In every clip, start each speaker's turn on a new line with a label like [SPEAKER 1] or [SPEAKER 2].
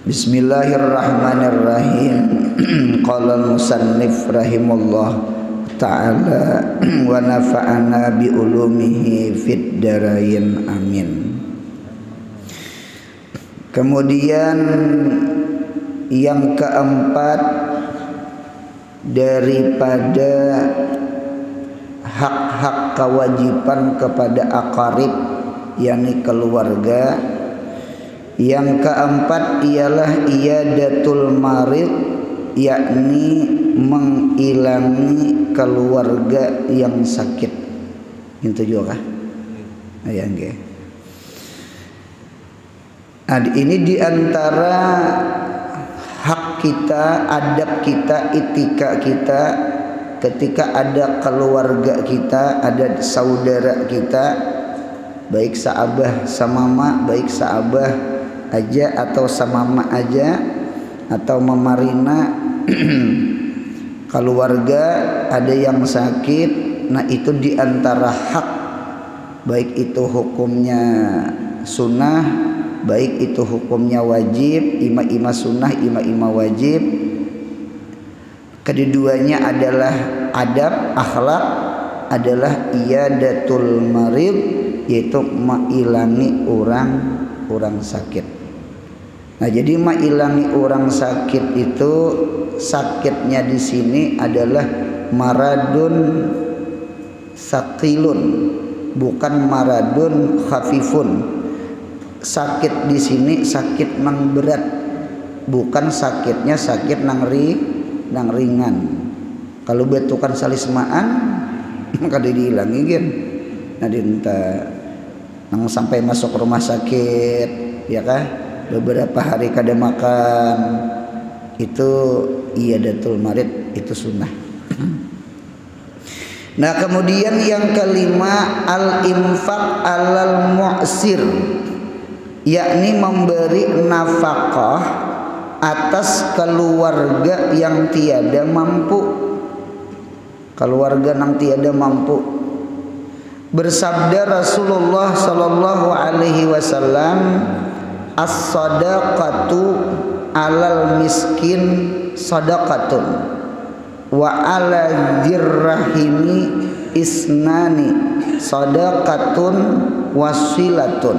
[SPEAKER 1] Bismillahirrahmanirrahim. Qala al-musannif rahimahullah ta'ala wa nafa'ana bi ulumihi fid darain amin. Kemudian yang keempat daripada hak-hak kewajiban kepada aqarib yakni keluarga, yang keempat ialah iyadatul marid, yakni mengilangi keluarga yang sakit. Itu juga kah? Ya, nggih. Ini diantara hak kita, adab kita, etika kita ketika ada keluarga kita, ada saudara kita, baik saabah samama, baik saabah aja atau samama aja atau memarina keluarga ada yang sakit. Nah, itu diantara hak, baik itu hukumnya sunnah, baik itu hukumnya wajib, ima sunnah, ima wajib. Keduanya adalah adab, akhlak, adalah iyadatul marid, yaitu mengilangi orang sakit. Nah, jadi mengilangi orang sakit itu, sakitnya di sini adalah maradun sakilun, bukan maradun khafifun. Sakit di sini sakit nang berat, bukan sakitnya sakit nang ringan. Kalau betukan salismaan maka dihilangi kan. Nah, dinta nang sampai masuk rumah sakit, ya kah? Beberapa hari kada makan, itu iyadatul marid, itu sunnah. Nah, kemudian yang kelima al-infaq alal mu'sir, yakni memberi nafkah atas keluarga yang tiada mampu. Keluarga yang tiada mampu. Bersabda Rasulullah sallallahu alaihi wasallam, as-sadaqatu alal miskin sadaqatun wa ala dzirrahimi isnani sadaqatun wasilatun.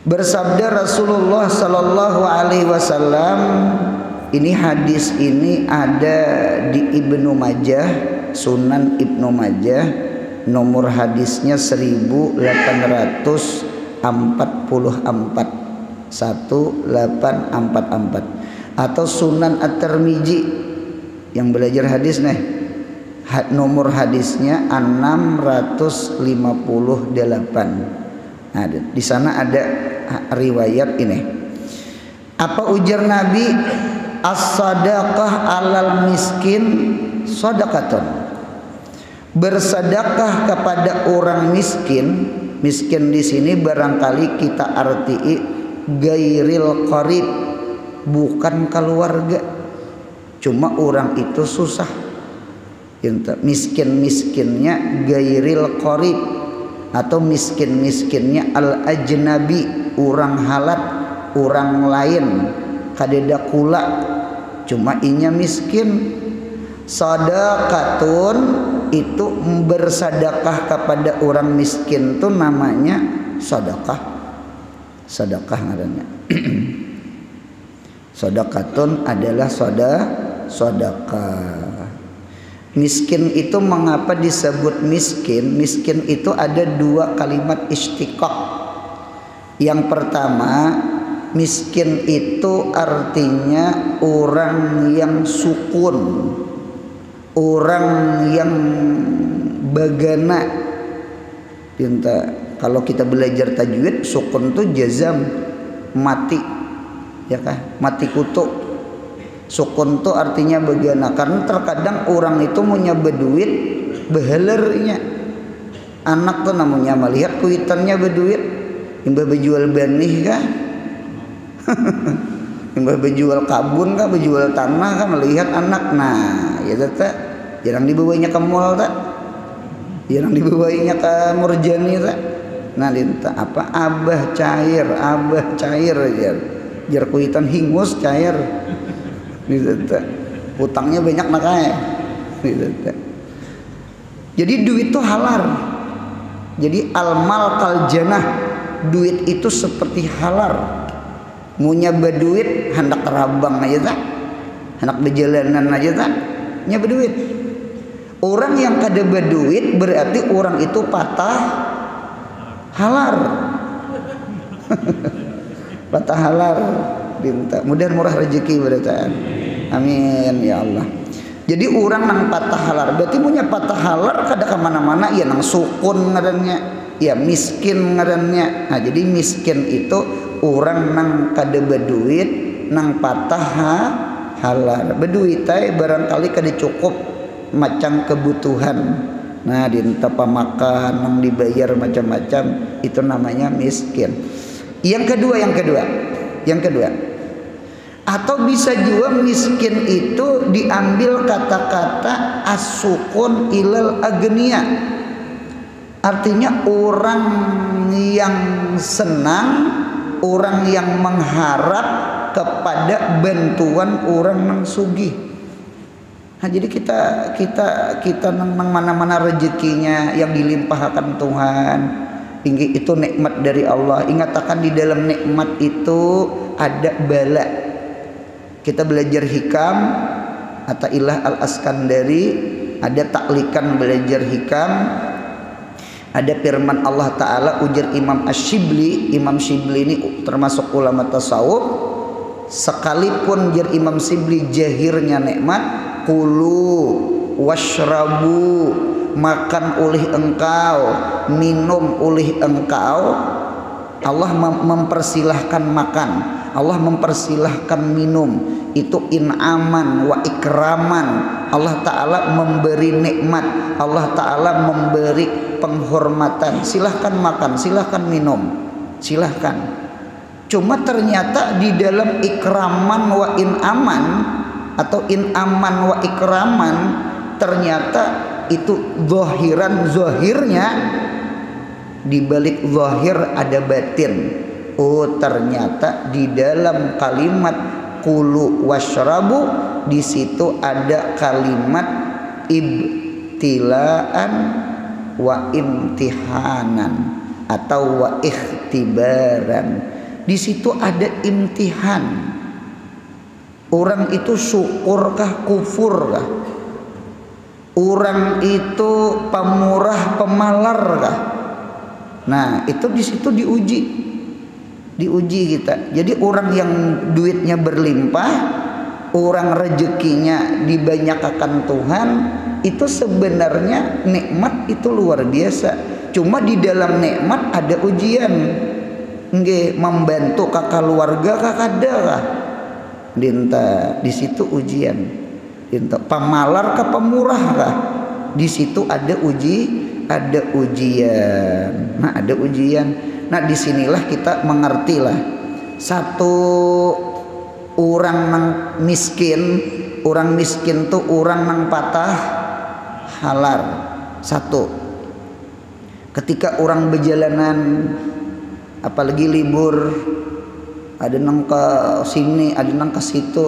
[SPEAKER 1] Bersabda Rasulullah sallallahu alaihi wasallam, ini hadis ini ada di Ibnu Majah, Sunan Ibnu Majah, nomor hadisnya 1844 1844, atau Sunan At-Tirmizi yang belajar hadis nih, nomor hadisnya 658. Nah, di sana ada riwayat ini. Apa ujar Nabi? As-sadaqah alal miskin sadaqatun. Bersedekah kepada orang miskin. Miskin di sini barangkali kita artii gairil qarib, bukan keluarga. Cuma orang itu susah. Miskin-miskinnya gairil qarib, atau miskin-miskinnya al-ajnabi, orang halat, orang lain, kadeda kula, cuma inya miskin. Sadaqatun itu bersedekah kepada orang miskin itu namanya sedekah. Sedekah ngarannya. Sedekatun adalah sedekah. Miskin itu mengapa disebut miskin? Miskin itu ada dua kalimat istiqaq. Yang pertama, miskin itu artinya orang yang sukun, orang yang bagana. Kalau kita belajar tajwid, sukun itu jazam, mati, ya kah? Mati kutu. Sukun itu artinya bagana. Karena terkadang orang itu punya beduit, behelernya. Anak tuh namanya melihat kuitannya beduit, imbah bejual benih kah? Imbah bejual kabun kah, bejual tanah kah, melihat anak. Nah, ya tak jarang dibawanya ke mall tak, jarang dibawanya ke Murjani tak. Nah, dinta apa abah cair aja jar kuitan hingus cair gitu teh. Utangnya banyak nakae gitu teh. Jadi duit itu halal. Jadi almal kal janah, duit itu seperti halal. Munya berduit hendak kerabang aja tak, hendak berjalanan aja tak, nya berduit. Orang yang kada berduit berarti orang itu patah halal. Patah halal. Minta mudah murah rezeki beritaan. Amin ya Allah. Jadi orang nang patah halal berarti punya patah halal kada kemana-mana ya nang sukun ngarannya, ya miskin ngarannya. Nah jadi miskin itu orang nang kada berduit nang patah halal. Berduit teh barangkali kada cukup macam kebutuhan. Nah di tempat makan nang dibayar macam-macam itu namanya miskin. Yang kedua atau bisa juga miskin itu diambil kata-kata as-sukun ilal agniya, artinya orang yang senang, orang yang mengharap kepada bantuan orang yang sugih. Nah jadi kita nang mana-mana rezekinya yang dilimpahkan Tuhan, itu nikmat dari Allah. Ingatkan di dalam nikmat itu ada bala. Kita belajar hikam Athaillah Al-Askandari, ada taklikan belajar hikam, ada firman Allah Ta'ala ujar Imam Ash-Shibli. Imam Shibli ini termasuk ulama tasawuf. Sekalipun jar Imam Shibli jahirnya nikmat, kulu washrabu, makan oleh engkau, minum oleh engkau. Allah mempersilahkan makan, Allah mempersilahkan minum, itu in'aman wa ikraman. Allah Ta'ala memberi nikmat, Allah Ta'ala memberi penghormatan. Silahkan makan, silahkan minum, silahkan. Cuma ternyata di dalam ikraman wa in'aman atau in'aman wa ikraman, ternyata itu zahirnya di balik zahir ada batin. Oh ternyata di dalam kalimat kulu washrabu di situ ada kalimat ibtilaan wa imtihanan atau wa ikhtibaran. Di situ ada imtihan. Orang itu syukurkah kufurkah? Orang itu pemurah pemalarkah? Nah itu di situ diuji kita. Jadi orang yang duitnya berlimpah, orang rezekinya dibanyakan Tuhan, itu sebenarnya nikmat itu luar biasa. Cuma di dalam nikmat ada ujian. Nggih, membantu kakak keluarga kakak kah? Dinta di situ ujian. Dinta pamalar ke pemurah kah? Di situ ada ujian. Nah, ada ujian. Nah, disinilah kita mengertilah satu orang nang miskin, orang miskin tuh orang nang patah halal. Satu, ketika orang berjalanan, apalagi libur, ada nang ke sini, ada nang ke situ,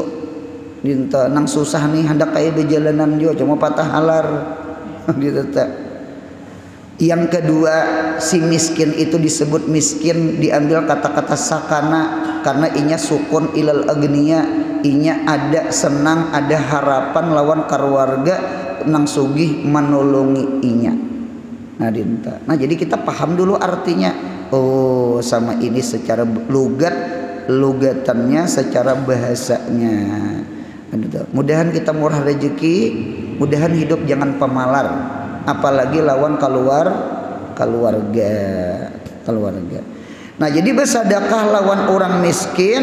[SPEAKER 1] dinta nang susah nih, hendak kayak berjalanan juga, cuma patah halal, gitu tak. Yang kedua, si miskin itu disebut miskin diambil kata-kata sakana karena inya sukun ilal agniya, inya ada senang, ada harapan lawan keluarga nang sugih menolongi inya. Nah, dinta. Nah, jadi kita paham dulu artinya. Oh, sama ini secara lugatannya, secara bahasanya. Mudahan kita murah rezeki, mudahan hidup jangan pemalar. Apalagi lawan keluarga. Nah jadi bersedekah lawan orang miskin,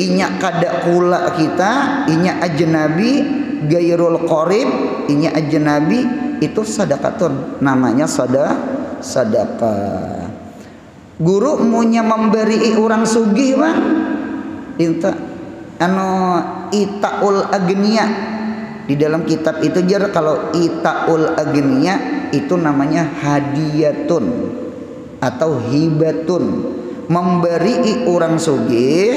[SPEAKER 1] inya kada kula kita, inya ajnabi, gairul qarib, inya ajnabi, itu sedekatun, namanya sedekah. Guru munya memberi orang sugih bang, inta itaul agniya. Di dalam kitab itu jar kalau itaul agniya itu namanya hadiyatun atau hibatun, memberi orang sugih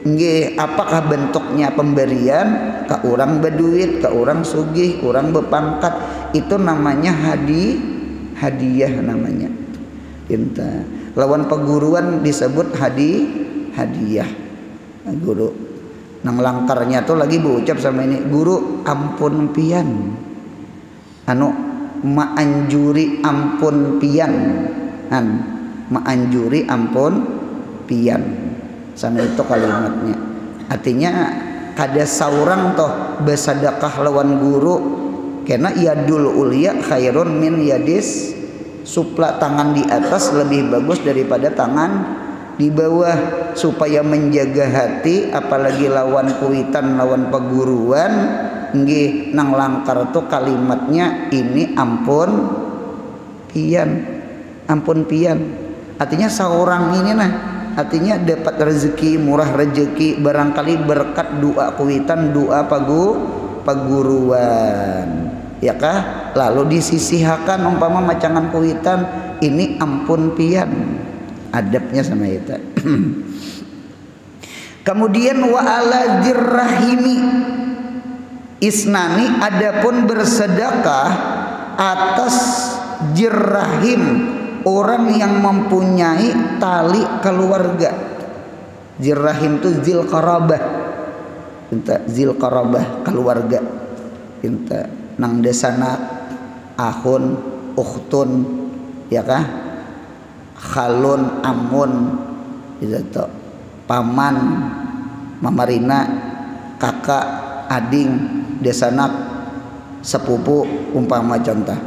[SPEAKER 1] nggih apakah bentuknya pemberian ka urang berduit, ka urang sugih, urang bepangkat, itu namanya hadiah namanya. Inta lawan peguruan disebut hadiah. Nah, guru nang langkarnya tuh lagi berucap sama ini, guru ampun pian, anu maanjuri ampun pian, maanjuri ampun pian, sama itu kalimatnya. Artinya kada saurang toh bersedekah lawan guru, karena yadul ulia khairun min yadis supla, tangan di atas lebih bagus daripada tangan di bawah, supaya menjaga hati apalagi lawan kuitan lawan peguruan. Nggih nang langkar tuh kalimatnya ini ampun pian, artinya seorang ini artinya dapat rezeki, murah rezeki barangkali berkat doa kuitan, doa peguruan, ya kah? Lalu disisihkan umpama macangan kuitan ini ampun pian, adabnya sama itu. Kemudian wa ala dirrahimi isnani, adapun bersedekah atas jirrahim, orang yang mempunyai tali keluarga. Jirrahim itu zil qarabah, zil qarabah keluarga. Nang desana ahun ukhtun, ya kah, khalun amun, itu paman mamarina, kakak ading, desanak sepupu umpama contoh.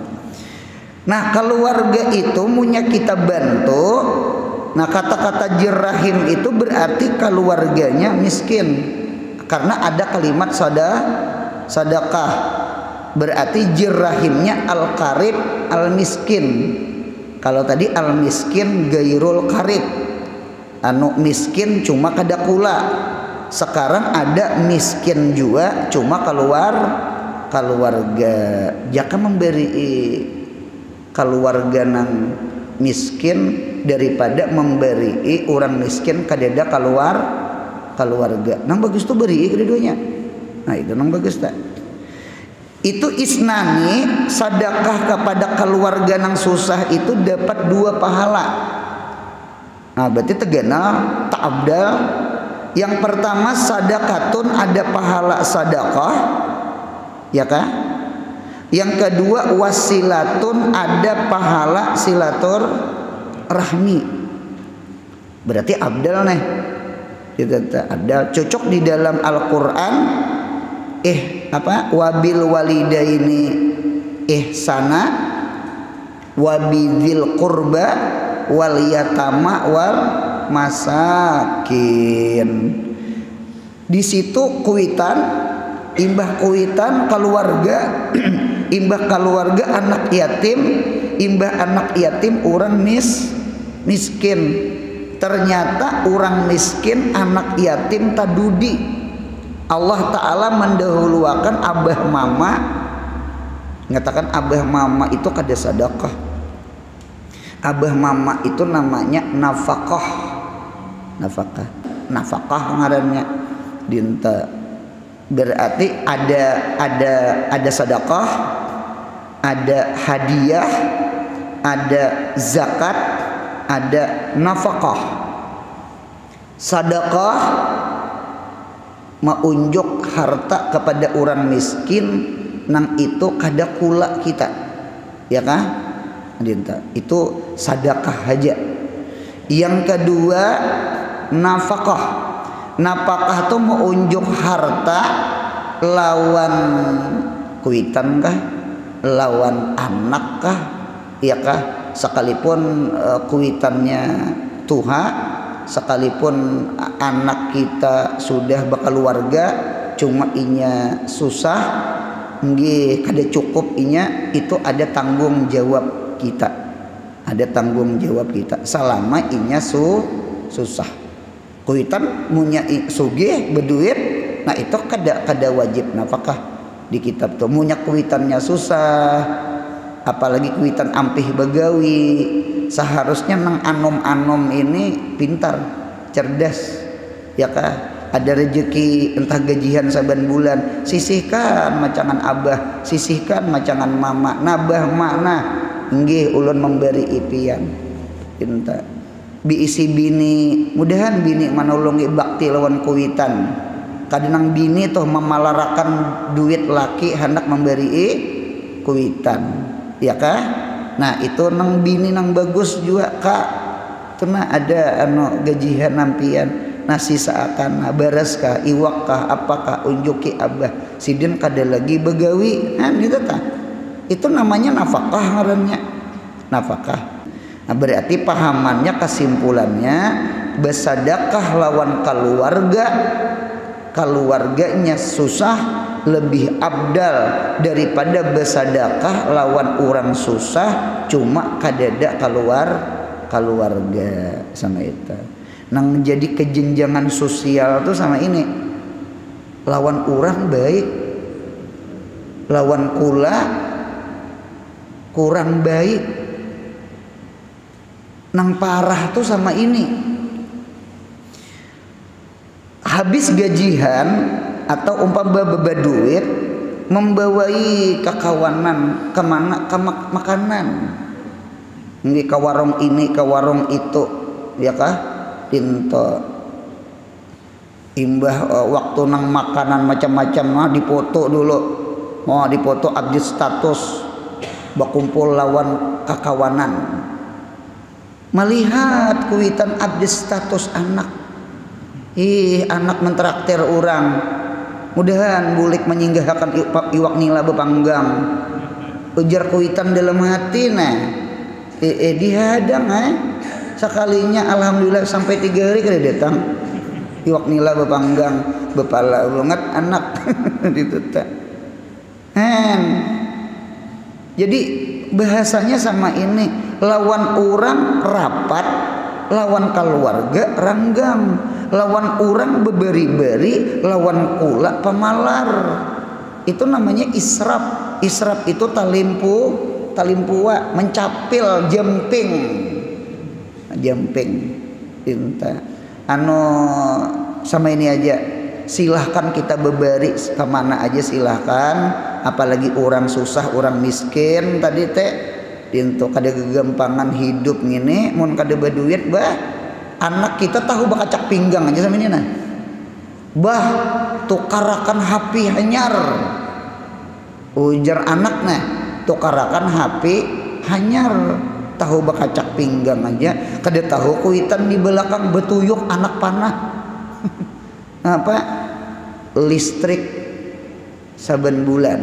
[SPEAKER 1] Nah keluarga itu punya kita bantu. Nah kata-kata jirrahim itu berarti keluarganya miskin, karena ada kalimat sadaqah, berarti jirrahimnya al qarib al miskin. Kalau tadi al miskin gairul qarib, anu miskin cuma kada kula. Sekarang ada miskin juga cuma keluarga. Jaka memberi keluarga nang miskin daripada memberi orang miskin kadeda keluarga. Nang bagus tuh beri keduanya. Nah itu nang bagus tak. Itu isnani, sedekah kepada keluarga nang susah itu dapat 2 pahala. Nah berarti tegana ta'abdal. Yang pertama sadaqatun, ada pahala sedekah, ya kah? Yang kedua wasilatun, ada pahala silatur rahmi. Berarti abdal nih. Abdal cocok di dalam Al-Qur'an. Wabil walidaini ihsana wabidil qurba wal yatama wal masakin. Di situ kuitan, imbah kuitan keluarga, imbah keluarga anak yatim, imbah anak yatim orang miskin. Ternyata orang miskin anak yatim tadudi. Allah Ta'ala mendahulukan abah mama, mengatakan abah mama itu kada sedekah. Abah mama itu namanya nafkah ngarannya dinta. Berarti ada sedekah, ada hadiah, ada zakat, ada nafkah. Sedekah maunjuk harta kepada orang miskin, nang itu kada kula kita, ya kah? Dinta itu sedekah aja. Yang kedua nafkah. Nafkah itu maunjuk harta lawan kuitan kah, lawan anak kah, ya kah? Sekalipun kuitannya tuha, sekalipun anak kita sudah berkeluarga cuma inya susah, nggih kada cukup inya, itu ada tanggung jawab kita. Ada tanggung jawab kita selama inya susah. Kuitan munya sugih berduit, nah itu kada wajib nafkah di kitab tuh. Munya kuitannya susah, apalagi kuitan ampih begawi, seharusnya nang anom-anom ini pintar, cerdas, ya kah? ada rezeki entah gajian saban bulan, sisihkan macangan abah, sisihkan macangan mama, nabah makna nggih ulun memberi ipian cinta biisi bini, mudahan bini manulungi bakti lawan kuitan. Kadang bini tuh memalarakan duit laki hendak memberi kuitan, ya kah? Nah itu nang bini nang bagus juga kak, karena ada gajian nampian. Nasi seakan beres kah, iwak kah, apakah unjuki abah sidin kada lagi begawi, nah gitu ta. Itu namanya nafkah ngarannya, nafkah. Nah berarti pahamannya kesimpulannya bersedekah lawan keluarganya susah lebih abdal daripada bersedekah lawan orang susah cuma kadada keluarga sama itu. Nang jadi kejenjangan sosial tuh sama ini, lawan orang baik, lawan kula kurang baik. Nang parah tuh sama ini, habis gajian atau umpama beba duit membawai kekawanan kemana ke makanan ini ke warung ini ke warung itu, ya kah? Tinto imbah waktu nang makanan macam-macam dipoto dulu, mau dipoto update status bakumpul lawan kakawanan, melihat kuitan update status anak, anak mentraktir orang, mudahan bulik menyinggahkan iwak nila bepanggang, ujar kuitan dalam hati nah dihadang sekalinya alhamdulillah sampai 3 hari kada datang iwak nila bepanggang bepala banget anak gitu tak. Jadi bahasanya sama ini, lawan orang rapat, lawan keluarga ranggang, lawan orang beberi-beri, lawan kula pemalar. Itu namanya israf. Israf itu talimpua, mencapil, jemping tinta sama ini aja, silahkan kita bebari kemana aja silahkan, apalagi orang susah orang miskin tadi teh tinto kada kegampangan hidup ngini mun kada berduit bah anak kita tahu bakacak pinggang aja sama ini nah bah tukarakan HP hanyar, ujar anaknya tukarakan HP hanyar, tahu bakacak pinggang aja kada tahu kuitan di belakang betuyuk anak panah apa listrik saben bulan,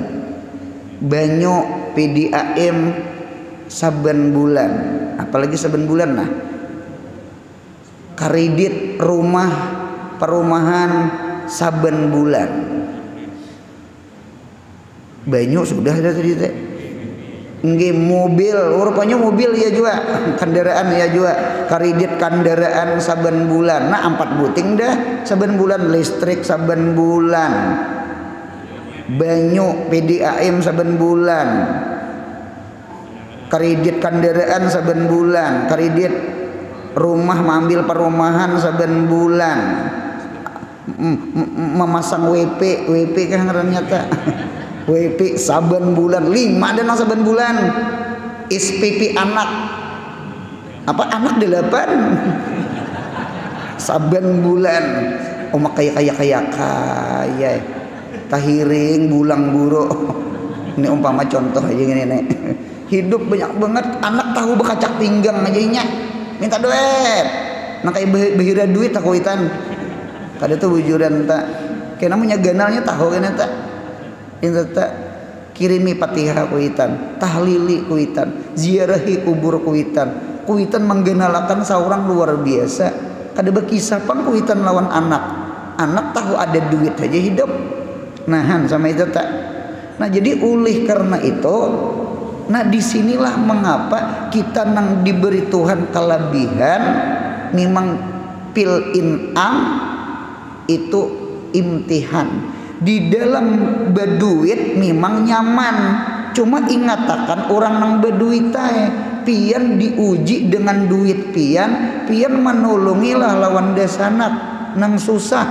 [SPEAKER 1] banyu PDAM saben bulan, apalagi saben bulan nah kredit rumah perumahan saben bulan, banyu sudah ada tadi teh. Nggih mobil, rupanya mobil ya juga, kendaraan ya juga, kredit kendaraan saben bulan. Nah 4 buting dah saben bulan, listrik saben bulan, banyu PDAM saben bulan, kredit kendaraan saben bulan, kredit rumah mengambil perumahan saben bulan, memasang WP kan ngarannya ta. WP saben bulan 5 dan saben bulan, SPP anak apa anak 8 saben bulan, omak kaya tahiring bulang buruk ini umpama contoh aja gini nih hidup banyak banget anak tahu bekacak pinggang aja nya minta duit nah kayak behira duit tak kuitan kada tuh bujuran tak kayak namanya ganalnya tahu kan tak itu tak kirimi Fatihah kuitan, tahlili kuitan, ziarahi kubur kuitan menggenalakan seorang luar biasa. Kada berkisah pang kuitan lawan anak tahu ada duit aja hidup. Nahan sama itu tak. Nah jadi oleh karena itu, nah disinilah mengapa kita nang diberi Tuhan kelebihan, memang pil in'am itu imtihan. Di dalam berduit memang nyaman, cuma ingatakan orang nang berduit pian diuji dengan duit pian menolongilah lawan desanak nang susah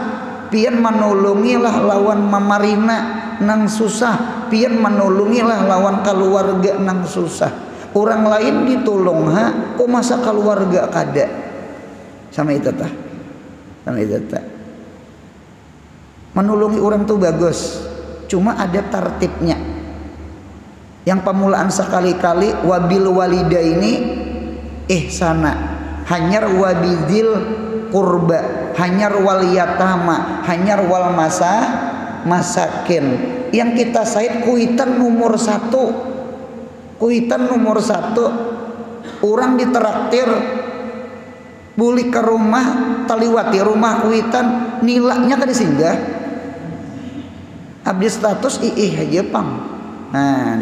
[SPEAKER 1] pian manulungilah lawan mamarina nang susah, pian manulungilah lawan keluarga nang susah. Orang lain ditolong kok masa keluarga kada. Sama itu tah. Sama itu tah. Menulungi orang tuh bagus, cuma ada tertibnya. Yang pemulaan sekali-kali wabil walidaini ihsana, hanyar wabidil kurba, hanyar wal yatama, hanyar wal masakin. Yang kita said kuitan nomor 1. Kuitan nomor 1. Orang ditraktir buli ke rumah taliwati rumah kuitan nilainya kada singgah. Abdi status iih aja pang. Nah,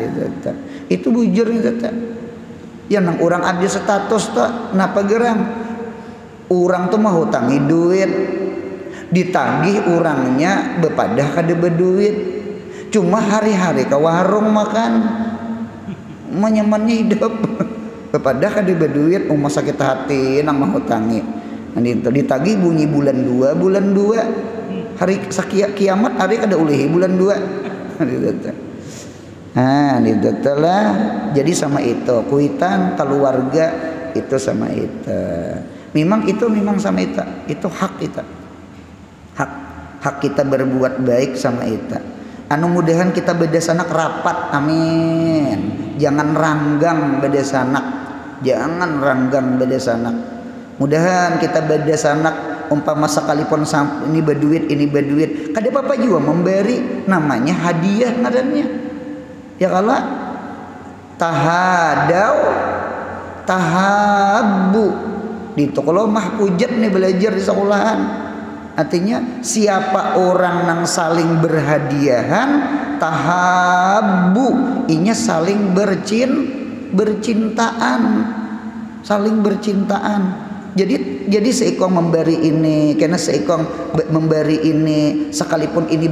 [SPEAKER 1] itu bujur nih tata. Ya nang orang abdi status tak napa gerang. Orang tuh mau hutangi duit, ditagih orangnya bepadah kada berduit. Cuma hari-hari ke warung makan, menyamannya hidup. Bepadah kada berduit, masa kita hati nang mau hutangi. Nanti ditagih bunyi bulan 2, hari kiamat hari kada ulihi bulan 2. Nah, lah. Jadi sama itu kuitan keluarga itu sama itu. Memang sama itu. Itu hak kita. Hak kita berbuat baik sama itu. Anu mudahan kita beda sanak rapat, amin. Jangan ranggang beda sanak. Jangan ranggang beda sanak. Mudahan kita beda sanak umpama sekalipun ini berduit. Kada apa-apa juga memberi namanya hadiah ngarannya. Ya kalau tahabbu di kalau mah pujat nih belajar di sekolahan. Artinya siapa orang nang saling berhadiahan tahabbu, inya saling bercintaan, saling bercintaan. Jadi seikong memberi ini, karena seikong memberi ini, sekalipun ini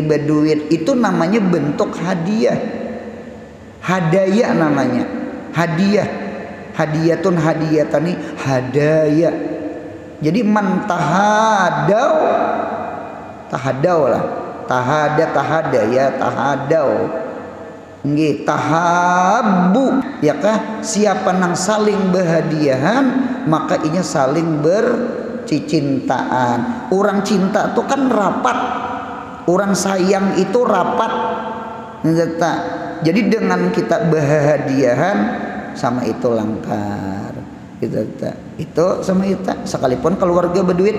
[SPEAKER 1] berduit itu namanya bentuk hadiah. Hadaya namanya. Hadiah. Hadiyatun hadiyatani hadaya. Jadi man tahadau lah. Tahadau. Nggih, tahabbu ya kah? Siapa nang saling berhadiahan maka inya saling bercintaan. Orang cinta itu kan rapat. Orang sayang itu rapat. Jadi dengan kita berhadiahan sama itu langkar. Itu sama itu. Sekalipun keluarga berduit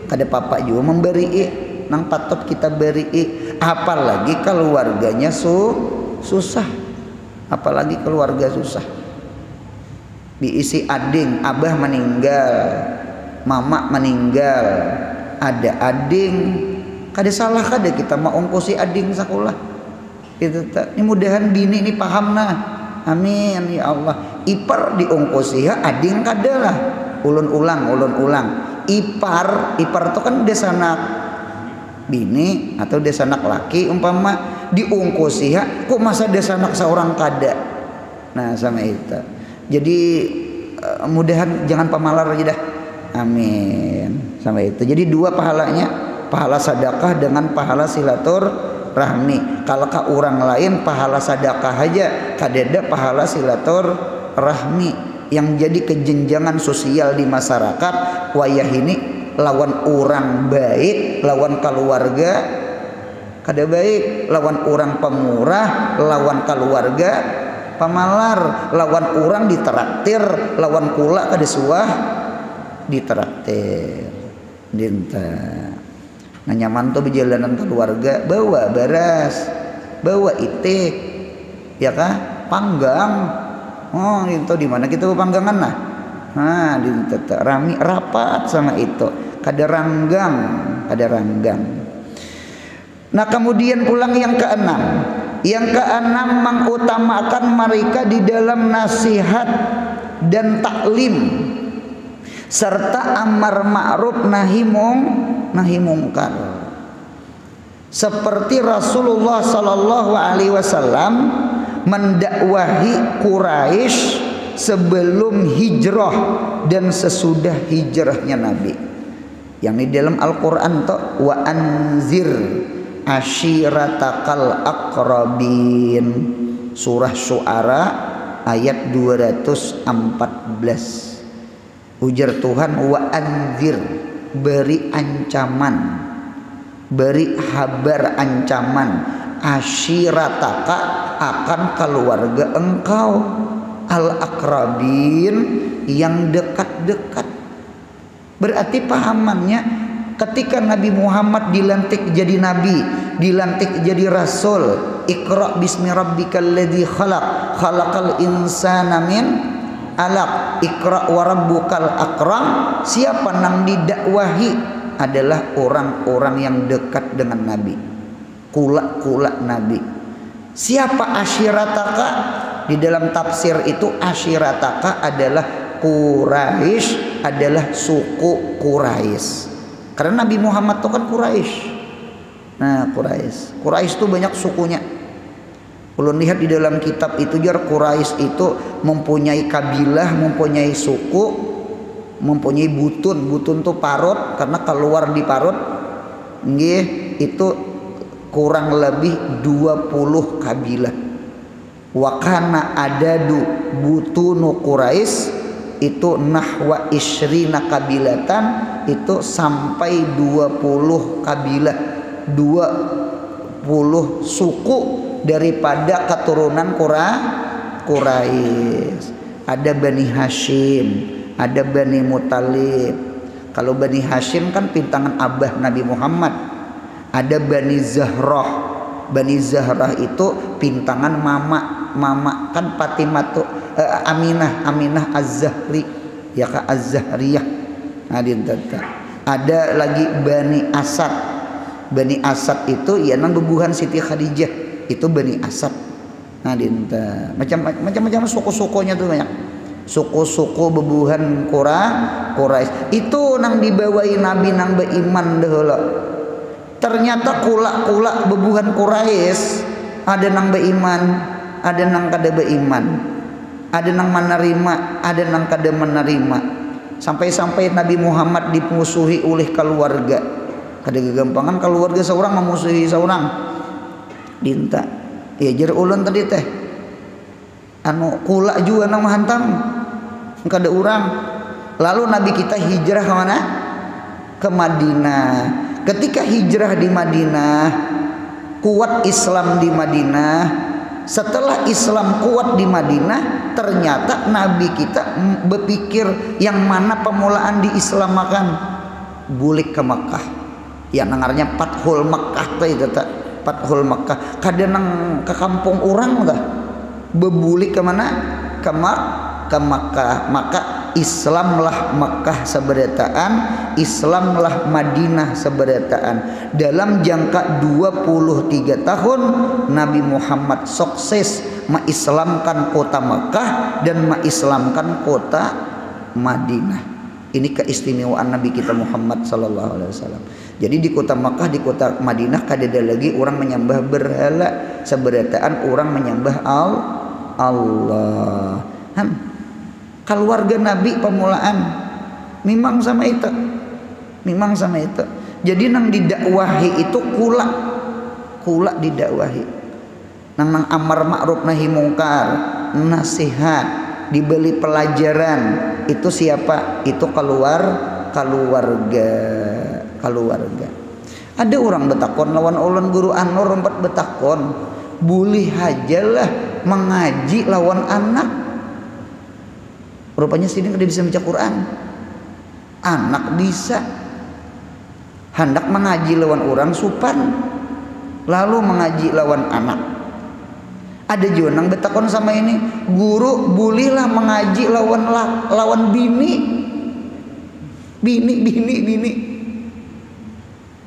[SPEAKER 1] kada papa juga memberi nang patut kita beri. Apalagi keluarganya susah, apalagi keluarga susah. Diisi ading, abah meninggal, mama meninggal, ada ading, kada salah kada kita mau ongkosi ading sekolah. Ini mudahan bini ini paham nah, amin ya Allah. Ipar diongkosi ading kada lah, ulun ulang. Ipar itu kan desanak bini atau desanak laki umpama diungkusi kok masa desanak seorang kada. Nah sama itu. Jadi mudahan jangan pamalar aja dah. Amin. Sama itu. Jadi dua pahalanya, pahala sedekah dengan pahala silaturahmi. Kalau ke orang lain pahala sedekah aja, kadeda pahala silaturahmi yang jadi kejenjangan sosial di masyarakat. Wayah ini lawan orang baik, lawan keluarga kada baik, lawan orang pemurah, lawan keluarga pamalar, lawan orang ditraktir, lawan kula kada suah ditraktir. Dinta nyaman tuh berjalanan keluarga bawa beras, bawa itik, ya kah? Panggang. Oh itu di mana kita panggangan nah? Nah dinta rami rapat sama itu, kada ranggang. Nah kemudian pulang yang keenam. Yang keenam mengutamakan mereka di dalam nasihat dan taklim serta amar ma'ruf nahi mungkar. Seperti Rasulullah sallallahu alaihi wasallam mendakwahi Quraisy sebelum hijrah dan sesudah hijrahnya Nabi. yang di dalam Al-Qur'an to wa anzir ashiratakal aqrabin, surah Syu'ara ayat 214. Ujar Tuhan wa anzir, beri ancaman, beri kabar ancaman, asyirataka, akan keluarga engkau, al aqrabin, yang dekat-dekat. Berarti pahamannya ketika Nabi Muhammad dilantik jadi nabi, dilantik jadi rasul, Iqra bismi rabbikal ladzi khalaq, khalaqal insana min alaq, Iqra wa rabbukal akram. Siapa nang didakwahi adalah orang-orang yang dekat dengan Nabi, kula-kula Nabi. Siapa asyirataka? Di dalam tafsir itu asyirataka adalah Quraisy, adalah suku Quraisy. Karena Nabi Muhammad itu kan Quraisy. Nah, Quraisy itu banyak sukunya. Ulun lihat di dalam kitab itu jar Quraisy itu mempunyai kabilah, mempunyai suku, mempunyai butun. Butun tuh parut, karena keluar di parut nggih itu kurang lebih 20 kabilah. Wa kana adadu butunu Quraisy itu nahwa isrina kabilatan, itu sampai 20 kabilah, 20 suku daripada keturunan Quraisy. Ada Bani Hashim, ada Bani Muthalib. Kalau Bani Hashim kan pintangan abah Nabi Muhammad. Ada Bani Zahrah. Bani Zahrah itu pintangan mama kan Fatimah tuh Aminah Az-Zahri, ya ka Az-Zahriyah. Nah, ada lagi Bani Asad. Bani Asad itu ya nang bebuhan Siti Khadijah, itu Bani Asad. Nah, macam-macam suku-sukunya tuh banyak. Suku-suku bebuhan Quraisy itu nang dibawai Nabi nang beiman deula. Ternyata kula-kula bebuhan Quraisy ada nang beiman, ada nang kada beiman. Ada nang menerima, ada nang kada menerima. Sampai-sampai Nabi Muhammad dimusuhi oleh keluarga. Kada kegampangan keluarga seorang memusuhi seorang. Dinta. Ya jar ulun tadi teh. Anu kula juga nang menghantam. Kada urang. Lalu Nabi kita hijrah ke mana? Ke Madinah. Ketika hijrah di Madinah, kuat Islam di Madinah. Setelah Islam kuat di Madinah, ternyata Nabi kita berpikir yang mana pemulaan di Islam makan bulik ke Mekah. Ya nangarnya Fathul Mekah teh itu tak Fathul Mekah. Kada nang ke kampung orang dah. Bebulik ke mana? Ke Mekah. Maka Islamlah Mekah seberataan, Islamlah Madinah seberataan. Dalam jangka 23 tahun Nabi Muhammad sukses mengislamkan kota Mekah dan mengislamkan kota Madinah. Ini keistimewaan Nabi kita Muhammad sallallahu alaihi wasallam. Jadi di kota Mekah, di kota Madinah kada ada lagi orang menyembah berhala, seberataan orang menyembah Allah. Keluarga Nabi pemulaan memang sama itu, jadi nang didakwahi itu kula didakwahi nang amar ma'ruf nahi mungkar, nasihat, dibeli pelajaran. Itu siapa? Itu keluarga. Ada orang betakon lawan ulun guru Anur rempat betakon, boleh hajalah mengaji lawan anak. Rupanya sini kada bisa baca Quran. Anak bisa. Hendak mengaji lawan orang supan, lalu mengaji lawan anak. Ada juga nang betakon sama ini, guru bolehlah mengaji lawan bini.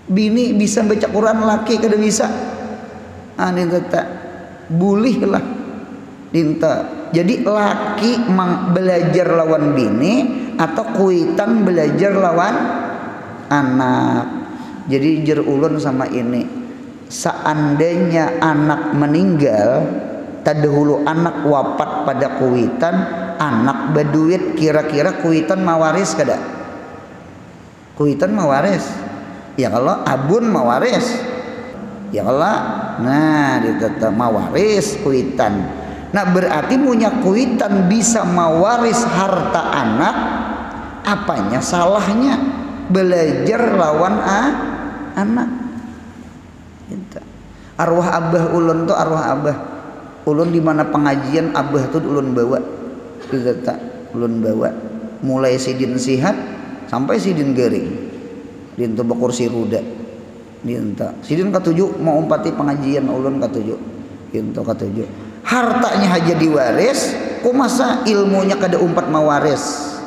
[SPEAKER 1] Bini bisa baca Quran, laki kada bisa. Ini tak bolehlah dinta. Jadi laki belajar lawan bini atau kuitan belajar lawan anak. Jadi jer ulun sama ini, seandainya anak meninggal, tadahulu anak wafat pada kuitan, anak berduit, kira-kira kuitan mawaris kada? kuitan mawaris. Ya kalau abun mawaris. Ya kalau nah ditetap mawaris kuitan. Nah berarti punya kuitan bisa mawaris harta anak. Apanya salahnya belajar lawan anak? Arwah abah ulun tuh arwah abah. Ulun di mana pengajian abah tuh ulun bawa. Ulun bawa mulai sidin sihat sampai sidin garing. Dintu kursi roda. Dinta. Sidin ketujuh mau umpati pengajian ulun ketujuh. Dintu ketujuh. Hartanya aja diwaris, kok masa ilmunya kada umpat mawaris?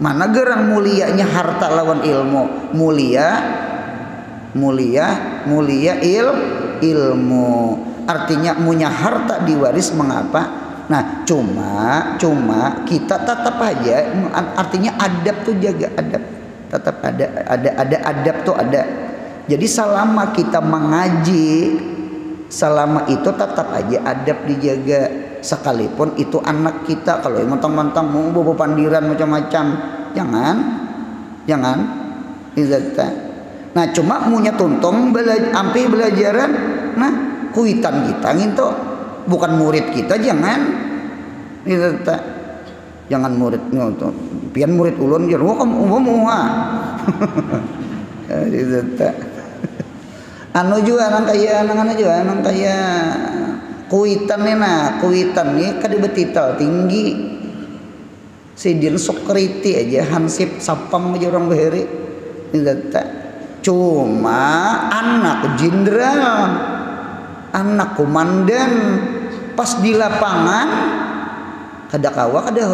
[SPEAKER 1] Mana gerang mulianya harta lawan ilmu? Mulia ilmu. Artinya punya harta diwaris mengapa? Nah, cuma kita tetap aja artinya adab tuh jaga adab. Tetap ada adab tuh ada. Jadi selama kita mengaji, selama itu tetap aja adab dijaga. Sekalipun itu anak kita, kalau mentang-mentang mau bawa pandiran macam-macam, jangan. Nah cuma punya tuntong ampi belajaran, nah kuitan kita gitu, bukan murid kita, jangan murid ngoto, pian murid ulun jer, wah kamu muha, anu juga anak kaya kuitan nih kada betital tinggi, sidin sokriti aja hansip sapang aja orang bahari, cuma anak jenderal, anak komandan pas di lapangan kada kawa kada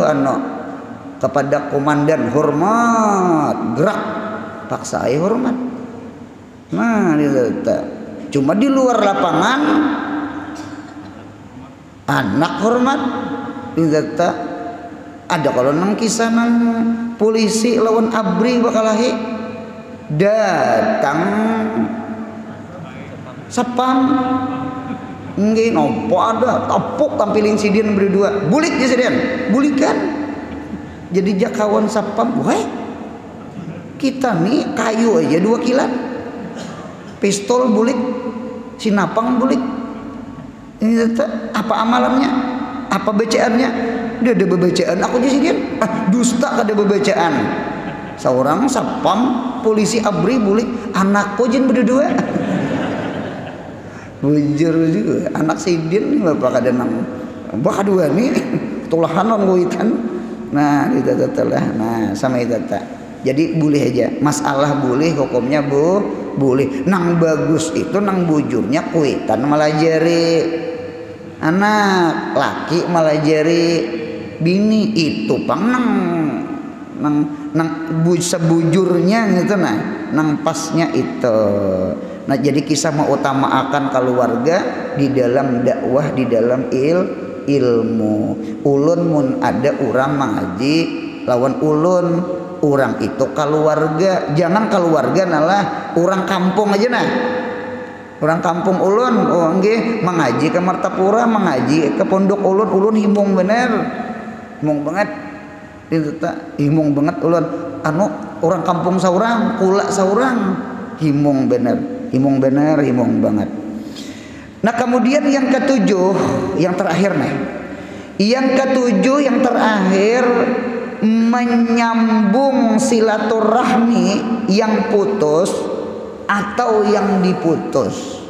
[SPEAKER 1] kepada komandan hormat gerak paksa hormat. Nah cuma di luar lapangan anak hormat ada kalau nang kisah nang polisi lawan abri bakalahi datang sapam nggih nopo ada tepuk tampilin sidin berdua bulik ya sidin bulikan jadi jakawan sapam wah kita nih kayu aja 2 kilan pistol bulik sinapang bulik ini apa amalannya apa bacaannya udah ada bacaan aku aja sidin dusta kada bacaan seorang sapam polisi abri bulik anakku jen berdua bujur juga anak sidin bapak kada nang bapak dua nih tulahanon kuitan nah itu telah nah sama itu jadi boleh aja masalah boleh hukumnya boleh nang bagus itu nang bujurnya kuitan malah jari anak laki malah jari bini itu pang nang sebujurnya gitu nang pasnya itu. Nah jadi kisah mengutamakan keluarga di dalam dakwah di dalam ilmu. Ulun mun ada orang mengaji lawan ulun orang itu keluarga, jangan keluarga nalah orang kampung aja nah. Orang kampung ulun nggih mengaji ke Martapura, mengaji ke pondok ulun himbung bener. Himbung banget. Himbung banget ulun anu orang kampung saurang kula saurang himbung bener himbung banget. Nah kemudian yang ketujuh yang terakhir nih yang ketujuh yang terakhir menyambung silaturahmi yang putus atau yang diputus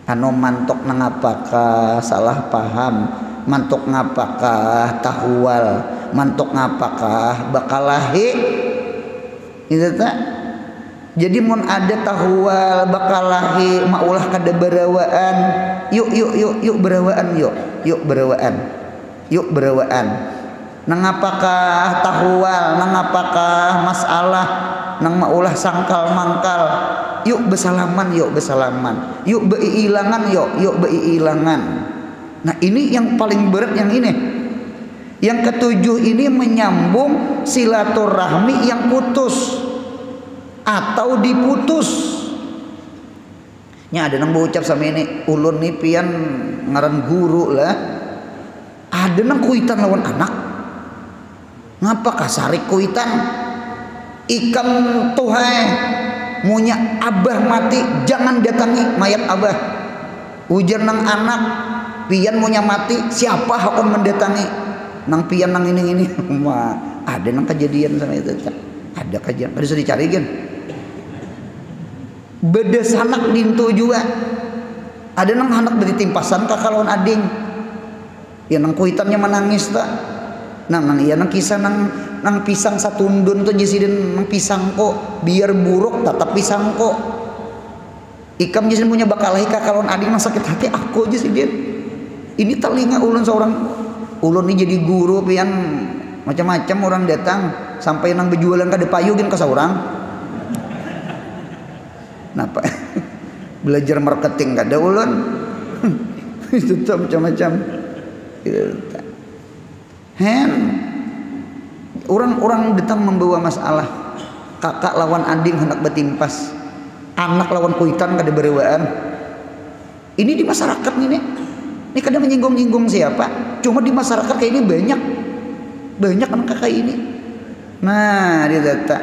[SPEAKER 1] anu mantok nangapakah salah paham mantok ngapakah tahwal mantok ngapakah bakalahi itu tak jadi mun ada tahwal bakalahi maulah kada berawaan yuk berawaan nangapakah tahwal nangapakah masalah nang maulah sangkal mangkal yuk besalaman yuk beilangan. Nah ini yang paling berat yang ini. Yang ketujuh ini menyambung silaturahmi yang putus atau diputus. Nya ada nang bocap sama ini ulun nih pian ngaran guru lah. Ada nang kuitan lawan anak. Ngapa kasarik kuitan? Ikam tuhai munya abah mati jangan datangi mayat abah. Ujar nang anak pian munya mati siapa akan mendatangi nang pian nang ini wah ada nang kejadian sama itu ada kejadian bisa dicari kan beda sanak dintu juga ada nang anak dari timpasan kakak lawan ading ya nang kuitannya menangis tak nang iya nang kisah nang pisang satundun tuh jisiden nang pisang kok biar buruk tetap pisang kok ikam jisiden punya bakalahi kakak lawan ading nang sakit hati aku jisiden ini telinga ulun seorang ulun ini jadi guru pian macam-macam orang datang sampai nang berjualan kada payugin ke seorang napa belajar marketing kada ulun itu tuh macam-macam orang datang membawa masalah kakak lawan ading hendak betimpas anak lawan kuitan kada berewaan ini di masyarakat ini kada menyinggung-nyinggung siapa cuma di masyarakat kayak ini banyak anak kakak ini nah dia data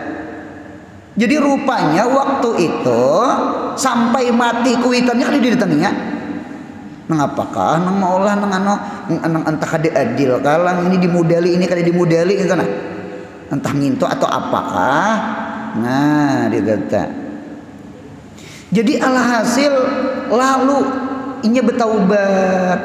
[SPEAKER 1] jadi rupanya waktu itu sampai mati kuitannya kan didatanginya nang apakah nang maulah nang entah kada adil kalang ini dimodali ini kada dimodali itu nah entah nginto atau apakah nah dia data jadi alhasil lalu inya bertaubat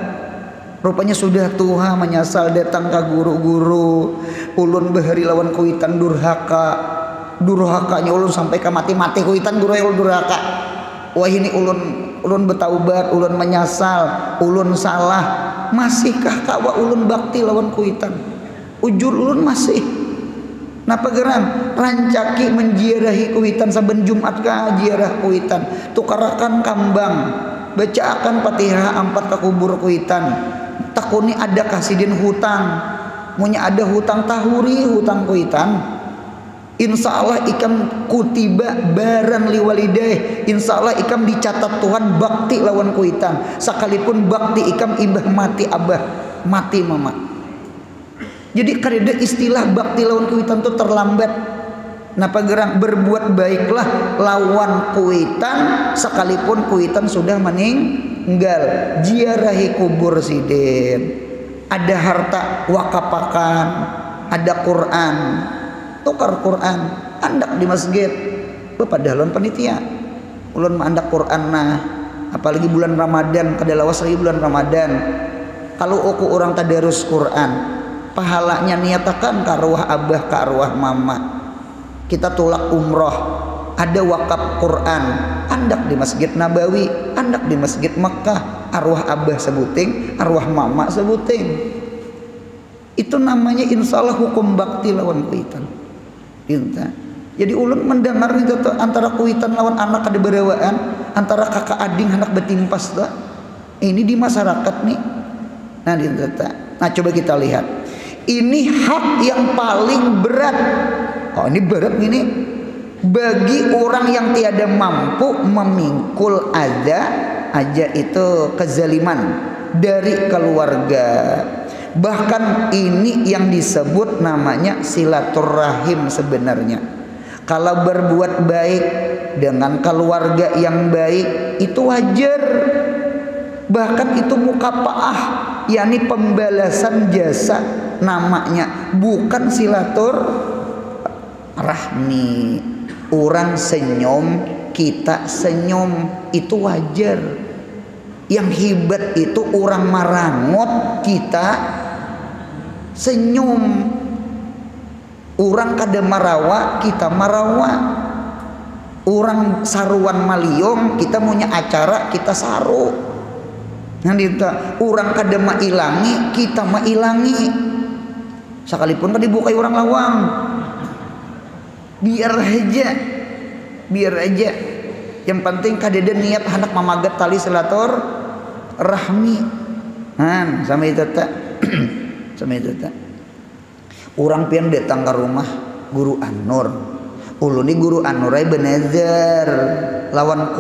[SPEAKER 1] rupanya sudah tuha menyesal datang ke guru-guru ulun bahari lawan kuitan durhakanya ulun sampai ke mati-mati kuitan guru ulun durhaka wah ini ulun bertaubat ulun menyesal ulun salah masihkah kawa ulun bakti lawan kuitan ujur ulun masih napa geran rancaki menjiarahi kuitan saben Jumat ka jiarah kuitan tukarakan kambang bacaakan Fatihah 4 ke kubur kuitan takuni ada kasidin hutang munya ada hutang tahuri hutang kuitan insya Allah ikam kutiba baran liwalidah insya Allah ikam dicatat Tuhan bakti lawan kuitan sekalipun bakti ikam imbah mati abah mati mama jadi karena istilah bakti lawan kuitan itu terlambat napa gerang berbuat baiklah lawan kuitan sekalipun kuitan sudah meninggal jiarahi kubur siden ada harta wakapakan ada Quran tukar Quran andak di masjid padahal panitia ulun andak Quran nah apalagi bulan Ramadan kada lawas lagi bulan Ramadan kalau aku orang tadarus Quran pahalanya niatakan ke arwah abah ke arwah mama kita tulak umroh ada wakaf Quran andak di Masjid Nabawi andak di Masjid Makkah arwah abah sebuting arwah mama sebuting itu namanya insya Allah hukum bakti lawan kuitan jadi ulun mendengar itu antara kuitan lawan anak kada berewaan antara kakak ading anak betimpas tuh ini di masyarakat nih nah coba kita lihat ini hak yang paling berat ini berat ini bagi orang yang tiada mampu memikul aja itu kezaliman dari keluarga bahkan ini yang disebut namanya silaturahim sebenarnya kalau berbuat baik dengan keluarga yang baik itu wajar bahkan itu mukafaah yakni pembalasan jasa namanya bukan silaturahmi orang senyum kita senyum itu wajar yang hebat itu orang marangot kita senyum orang kada marawa kita marawa orang saruan maliong kita punya acara kita saru orang kada mailangi kita mailangi sekalipun kada dibukai orang lawang biar aja yang penting kada ada niat hendak mamagat tali silaturahmi sama itu tak sama itu tak orang pian datang ke rumah guru Anur ulun ni guru Anur ay benazar lawan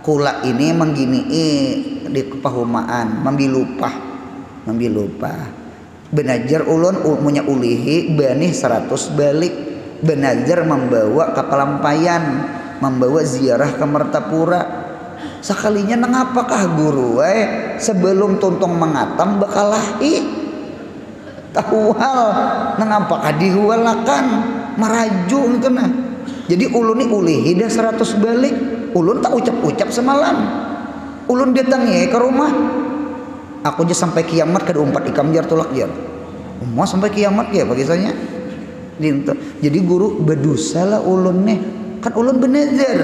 [SPEAKER 1] kula ini menggini di kepahumaan membilupah benajar ulun punya ulihi banih 100 balik benazar membawa ke pelampaian, membawa ziarah ke Mertapura. Sakalinya nang apakah guru sebelum tuntung mengatam bakal lahi tahual nang apakah dihualakan maraju gitu nah. Jadi ulun ni ulihi dah 100 balik. Ulun tak ucap-ucap semalam. Ulun datang ke rumah. Aku aja sampai kiamat kada umpat ikam jar tolak jar. Mau sampai kiamat ya bagi saya. Jadi guru berdosa lah ulun nih. Kan ulun benazar.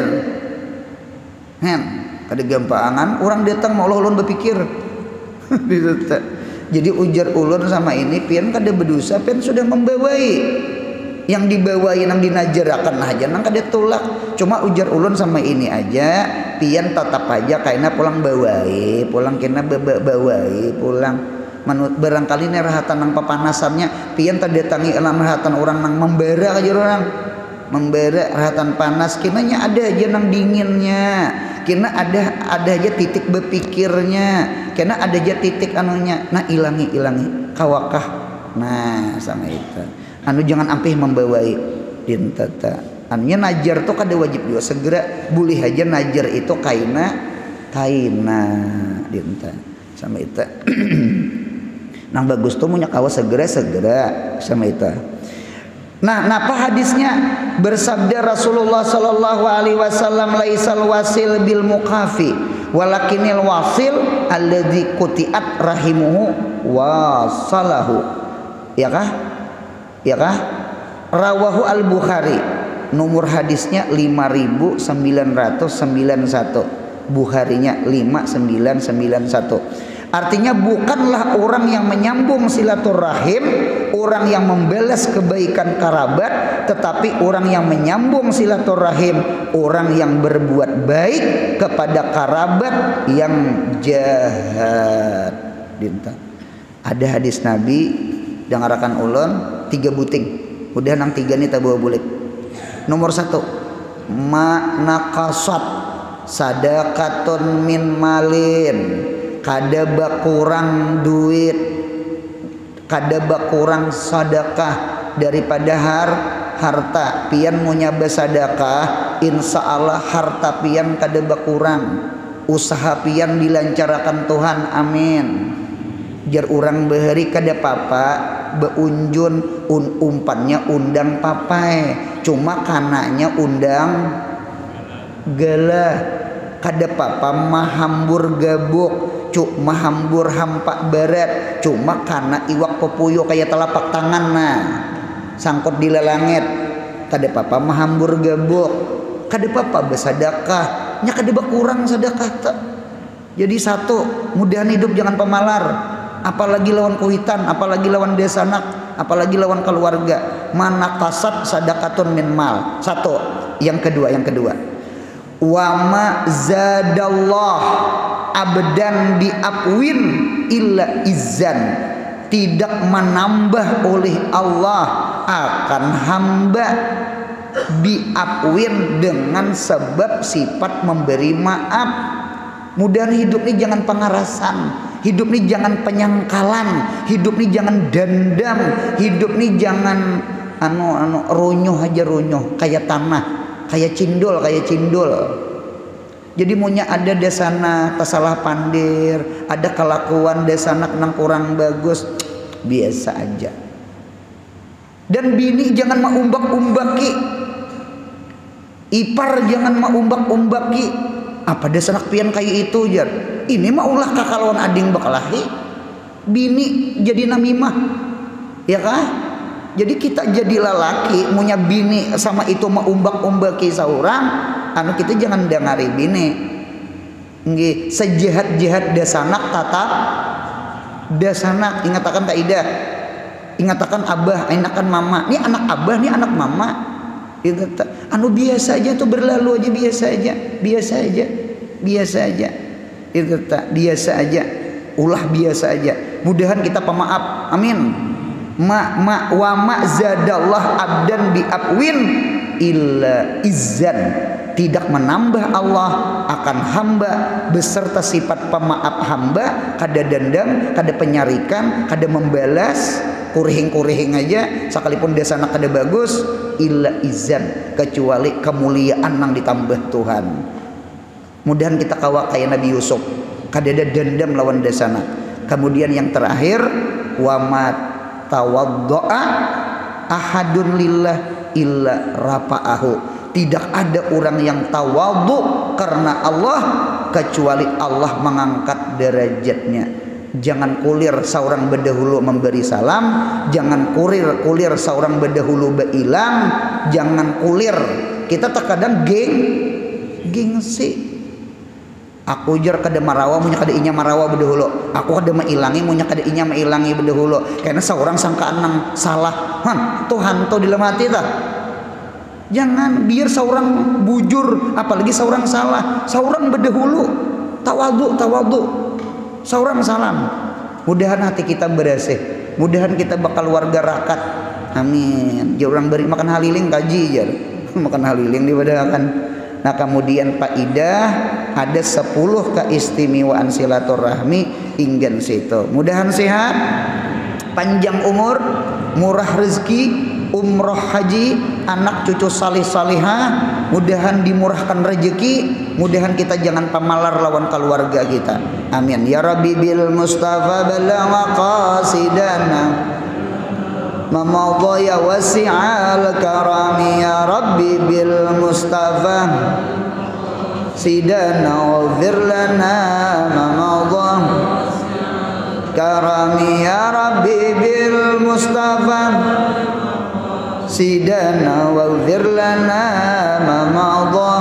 [SPEAKER 1] Kada gampangan orang datang mau ulun berpikir. Jadi ujar ulun sama ini pian kada berdosa, pian sudah membawai. Yang dibawai nang dinajarakan aja nang kada tolak. Cuma ujar ulun sama ini aja pian tetap aja kaina pulang bawai, pulang kena bawai, pulang barangkali ini rahatan nang papanasannya pian terdatangi alam rahatan orang nang membara aja orang membara rahatan panas kinanya ada aja nang dinginnya, kena ada aja titik berpikirnya, kena ada aja titik anunya. Nah ilangi kawakah nah sama itu anu jangan ampih membawai dintata anunya najar tuh kada wajib juga segera boleh aja najar itu kaina dinta sama itu. Nang bagus tuh punya kawas segera sama itu. Nah, napa hadisnya bersabda Rasulullah sallallahu alaihi wasallam laisal wasil bil mukafi walakinil wasil alladzi qutiat rahimuhu wasalahu. Ya kah? Rawahu al-Bukhari. Nomor hadisnya 5991. Bukharinya 5991. Artinya bukanlah orang yang menyambung silaturahim, orang yang membalas kebaikan kerabat, tetapi orang yang menyambung silaturahim, orang yang berbuat baik kepada kerabat yang jahat. Dinta. Ada hadis Nabi dengarakan ulun 3 buting. Udah nang 3 nih tak bawa bulik. Nomor 1, ma naqasat sadaqatun min malin. Kada bakurang duit, kada bakurang sedekah daripada harta. Pian munya bersedekah, insya Allah harta pian kada bakurang. Usaha pian dilancarkan Tuhan, amin. Jar urang beheri kada papa beunjun umpannya undang papai, cuma kananya undang gelah. Kada papa mahambur gabuk, cuk mahambur hampak berat, cuma karena iwak popuyo kayak telapak tangan nah sangkut di lelangit. Kada papa mahambur gabuk, kada papa bersedekah nya kada berkurang sedekah tak. Jadi satu, mudahan hidup jangan pemalar, apalagi lawan kuhitan, apalagi lawan desanak, apalagi lawan keluarga. Mana kasat sadaqatun min mal. Satu. Yang kedua wa ma zadallah abdan bi aqwin illa izzan. Tidak menambah oleh Allah akan hamba bi aqwin dengan sebab sifat memberi maaf. Mudahan hidup ini jangan pengarasan, hidup ini jangan penyangkalan, hidup ini jangan dendam, hidup ini jangan ronyoh aja ronyoh kayak tanah. Kayak cindol. Jadi maunya ada desana kesalah pandir, ada kelakuan desana nang kurang bagus, biasa aja. Dan bini jangan maumbak-umbaki, ipar jangan maumbak-umbaki. Apa desana pian kayak itu jar? Ini mah ulah kakalawan ading bakalahi. Bini jadi namimah, ya kah? Jadi kita jadi lelaki punya bini sama itu mau umbak-umbaki seorang, kita jangan dengari bini. Nggih, sejahat-jahat dasanak tatap dasanak, ingatakan kaidah. Ingatakan abah, ingatakan mama. Ini anak abah, ini anak mama. Biasa aja tuh berlalu aja, biasa aja. Ulah biasa aja. Mudahan kita pemaaf. Amin. Wa ma zadallah abdan bi aqwin illa izzan. Tidak menambah Allah akan hamba beserta sifat pemaaf hamba, kada dendam, kada penyarikan, kada membalas, kurihing aja sekalipun desana kada bagus illa izan kecuali kemuliaan nang ditambah Tuhan. Mudahan kita kawa kayak Nabi Yusuf kada ada dendam lawan desana. Kemudian yang terakhir wa ma tawaddoa ahadun lillah illa rafa'ahu. Tidak ada orang yang tawadhu karena Allah kecuali Allah mengangkat derajatnya. Jangan kulir seorang berdahulu memberi salam, jangan kulir seorang berdahulu beilang, jangan kulir. Kita terkadang gengsi. Aku jar kada marawa munya kada inya marawa berdahulu. Aku kada mailangi munya kada inya mailangi berdahulu. Karena seorang sangkaan nang salah. Tuhan to di dalam hati tah. Jangan biar seorang bujur, apalagi seorang salah. Seorang berdahulu tawadhu. Seorang salam. Mudahan hati kita bersih. Mudahan kita bakal warga rakat. Amin. Jangan orang beri makan haliling kaji jar. Makan haliling dibadakan. Nah kemudian faidah ada 10 keistimewaan silaturahmi ingin situ. Mudahan sehat, panjang umur, murah rezeki, umroh haji, anak cucu salih salihah, mudahan dimurahkan rezeki, mudahan kita jangan pamalar lawan keluarga kita. Amin. Ya Rabbi bil Mustafa balagha qasidana mamadha ya wasi'al karami ya Rabbi bil Mustafa sidana waghfir lana mamadha karami ya Rabbi bil Mustafa sidana waghfir lana ma madha.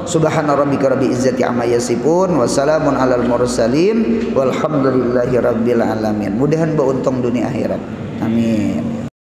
[SPEAKER 1] Subhana rabbika rabbil izzati amma yasifun wa salamun alal mursalin walhamdulillahi rabbil alamin. Mudahan beruntung dunia akhirat. Amin.